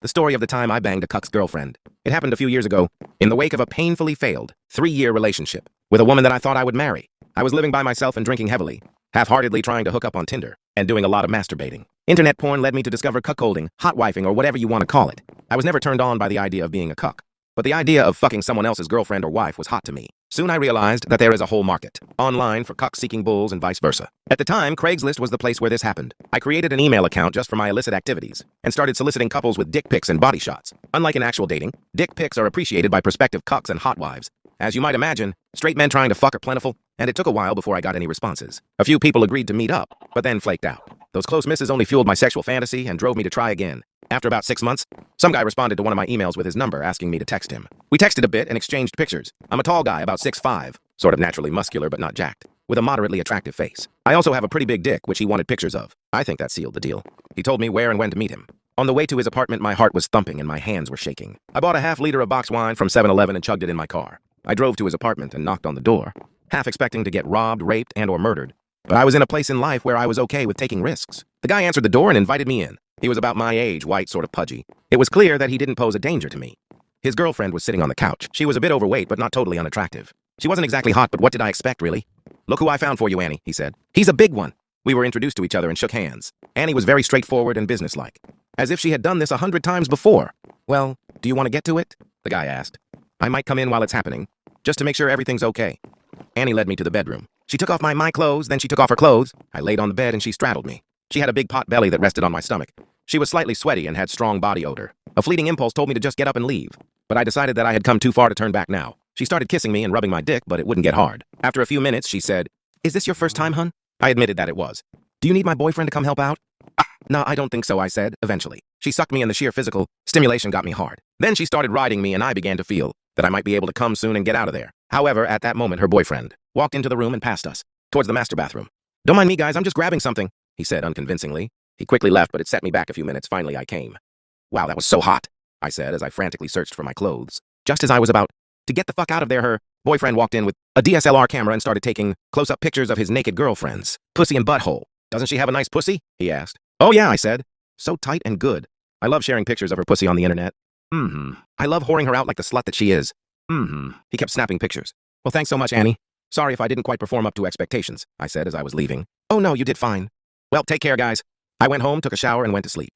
The story of the time I banged a cuck's girlfriend. It happened a few years ago, in the wake of a painfully failed, 3-year relationship with a woman that I thought I would marry. I was living by myself and drinking heavily, half-heartedly trying to hook up on Tinder, and doing a lot of masturbating. Internet porn led me to discover cuckolding, hot-wifing, or whatever you want to call it. I was never turned on by the idea of being a cuck, but the idea of fucking someone else's girlfriend or wife was hot to me. Soon I realized that there is a whole market online for cuck-seeking bulls and vice versa. At the time, Craigslist was the place where this happened. I created an email account just for my illicit activities and started soliciting couples with dick pics and body shots. Unlike in actual dating, dick pics are appreciated by prospective cucks and hot wives. As you might imagine, straight men trying to fuck are plentiful, and it took a while before I got any responses. A few people agreed to meet up, but then flaked out. Those close misses only fueled my sexual fantasy and drove me to try again. After about 6 months, some guy responded to one of my emails with his number asking me to text him. We texted a bit and exchanged pictures. I'm a tall guy, about 6'5", sort of naturally muscular but not jacked, with a moderately attractive face. I also have a pretty big dick, which he wanted pictures of. I think that sealed the deal. He told me where and when to meet him. On the way to his apartment, my heart was thumping and my hands were shaking. I bought a half-liter of box wine from 7-Eleven and chugged it in my car. I drove to his apartment and knocked on the door, half expecting to get robbed, raped, and/or murdered. But I was in a place in life where I was okay with taking risks. The guy answered the door and invited me in. He was about my age, white, sort of pudgy. It was clear that he didn't pose a danger to me. His girlfriend was sitting on the couch. She was a bit overweight, but not totally unattractive. She wasn't exactly hot, but what did I expect, really? "Look who I found for you, Annie," he said. "He's a big one." We were introduced to each other and shook hands. Annie was very straightforward and businesslike, as if she had done this 100 times before. "Well, do you want to get to it?" the guy asked. "I might come in while it's happening, just to make sure everything's okay." Annie led me to the bedroom. She took off my clothes, then she took off her clothes. I laid on the bed and she straddled me. She had a big pot belly that rested on my stomach. She was slightly sweaty and had strong body odor. A fleeting impulse told me to just get up and leave, but I decided that I had come too far to turn back now. She started kissing me and rubbing my dick, but it wouldn't get hard. After a few minutes, she said, "Is this your first time, hun?" I admitted that it was. "Do you need my boyfriend to come help out?" "No, I don't think so," I said, eventually. She sucked me and the sheer physical stimulation got me hard. Then she started riding me and I began to feel that I might be able to come soon and get out of there. However, at that moment, her boyfriend walked into the room and passed us, towards the master bathroom. "Don't mind me, guys, I'm just grabbing something," he said unconvincingly. He quickly left, but it set me back a few minutes. Finally, I came. "Wow, that was so hot," I said as I frantically searched for my clothes. Just as I was about to get the fuck out of there, her boyfriend walked in with a DSLR camera and started taking close-up pictures of his naked girlfriend's pussy and butthole. "Doesn't she have a nice pussy?" he asked. "Oh yeah," I said. "So tight and good. I love sharing pictures of her pussy on the internet. I love whoring her out like the slut that she is. He kept snapping pictures. "Well, thanks so much, Annie. Sorry if I didn't quite perform up to expectations," I said as I was leaving. "Oh no, you did fine." "Well, take care, guys." I went home, took a shower, and went to sleep.